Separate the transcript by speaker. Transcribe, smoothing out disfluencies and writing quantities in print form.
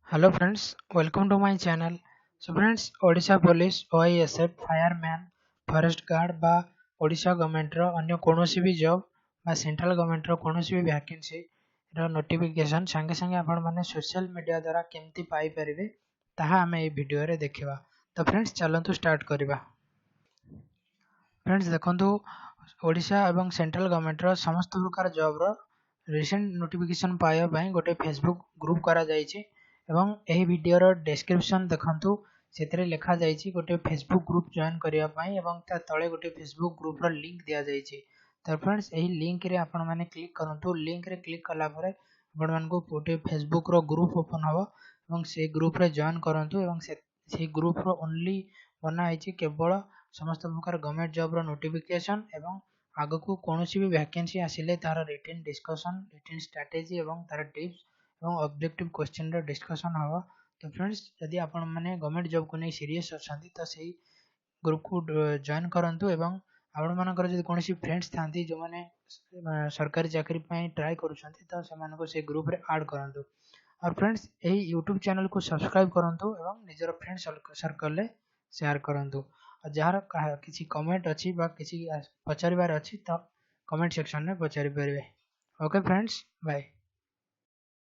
Speaker 1: Hello friends, welcome to my channel. So friends, Odisha Police, OISF, Fireman, Forest Guard বা ଓଡ଼ିଶା ଗଭର୍ଣ୍ଣମେଣ୍ଟର ଅନ୍ୟ କୌଣସି ବି job ବା central ଗଭର୍ଣ୍ଣମେଣ୍ଟର କୌଣସି ବି ଭ୍ୟାକେନ୍ସିର notification ସାଙ୍ଗେ ସାଙ୍ଗେ ଆପଣମାନେ ସୋସିଆଲ ମିଡ଼ିଆ ଦ୍ୱାରା କେମିତି ପାଇପାରିବେ ତାହା ଆମେ ଏହି ଭିଡ଼ିଓରେ ଦେଖିବା। ତ ଫ୍ରେଣ୍ଡସ୍ ଚାଲନ୍ତୁ ଷ୍ଟାର୍ଟ କରିବା। ଫ୍ରେଣ୍ଡସ୍ ଦେଖନ୍ତୁ ଓଡ଼ିଶା ଏବଂ ସେଣ୍ଟ୍ରାଲ ଗଭର୍ଣ୍ଣମେଣ୍ଟର ସମସ୍ତ ପ୍ରକାର ଜବ୍ର ରିସେଣ୍ଟ ନୋଟିଫିକେସନ୍ ପାଇବା ପାଇଁ ଗୋଟେ ଫେସବୁକ୍ ଗ୍ରୁପ୍ କରାଯାଇଛି ଏବଂ ଏହି ଭିଡ଼ିଓର ଡେସ୍କ୍ରିପସନ୍ ଦେଖନ୍ତୁ ସେଥିରେ ଲେଖାଯାଇଛି ଗୋଟେ ଫେସବୁକ୍ ଗ୍ରୁପ୍ ଜଏନ୍ କରିବା ପାଇଁ ଏବଂ ତା ତଳେ ଗୋଟେ ଫେସବୁକ୍ ଗ୍ରୁପ୍ର ଲିଙ୍କ୍ ଦିଆଯାଇଛି। ତ ଫ୍ରେଣ୍ଡସ୍ ଏହି ଲିଙ୍କ୍ରେ ଆପଣମାନେ କ୍ଲିକ୍ କରନ୍ତୁ। ଲିଙ୍କ୍ରେ କ୍ଲିକ୍ କଲା ପରେ ଆପଣମାନଙ୍କୁ ଗୋଟେ ଫେସବୁକ୍ର ଗ୍ରୁପ୍ ଓପନ୍ ହେବ ଏବଂ ସେଇ ଗ୍ରୁପ୍ରେ ଜଏନ୍ କରନ୍ତୁ ଏବଂ ସେଇ ଗ୍ରୁପ୍ର ଓନ୍ଲି ବନା ହେଇଛି କେବଳ ସମସ୍ତ ପ୍ରକାର ଗଭର୍ଣ୍ଣମେଣ୍ଟ ଜବ୍ର ନୋଟିଫିକେସନ୍ ଏବଂ ଆଗକୁ କୌଣସି ବି ଭ୍ୟାକେନ୍ସି ଆସିଲେ ତାର ରିଟିନ୍ ଡିସ୍କସନ୍, ରିଟିନ୍ ଷ୍ଟ୍ରାଟେଜି ଏବଂ ତାର ଟିପ୍ସ ଏବଂ ଅବଜେକ୍ଟିଭ୍ କ୍ୱେଶ୍ଚିନ୍ର ଡିସ୍କସନ୍ ହେବ। ତ ଫ୍ରେଣ୍ଡସ୍ ଯଦି ଆପଣମାନେ ଗଭର୍ଣ୍ଣମେଣ୍ଟ ଜବ୍କୁ ନେଇ ସିରିୟସ୍ ଅଛନ୍ତି ତ ସେଇ ଗ୍ରୁପକୁ ଜଏନ୍ କରନ୍ତୁ ଏବଂ ଆପଣମାନଙ୍କର ଯଦି କୌଣସି ଫ୍ରେଣ୍ଡସ୍ ଥାନ୍ତି ଯେଉଁମାନେ ସରକାରୀ ଚାକିରି ପାଇଁ ଟ୍ରାଏ କରୁଛନ୍ତି ତ ସେମାନଙ୍କୁ ସେଇ ଗ୍ରୁପରେ ଆଡ଼୍ କରନ୍ତୁ। ଆଉ ଫ୍ରେଣ୍ଡସ୍ ଏହି ୟୁଟ୍ୟୁବ୍ ଚ୍ୟାନେଲକୁ ସବସ୍କ୍ରାଇବ୍ କରନ୍ତୁ ଏବଂ ନିଜର ଫ୍ରେଣ୍ଡ ସର୍କଲରେ ସେୟାର କରନ୍ତୁ। ଆଉ ଯାହାର କିଛି କମେଣ୍ଟ ଅଛି ବା କିଛି ପଚାରିବାର ଅଛି ତ କମେଣ୍ଟ ସେକ୍ସନରେ ପଚାରି ପାରିବେ। Okay friends, bye.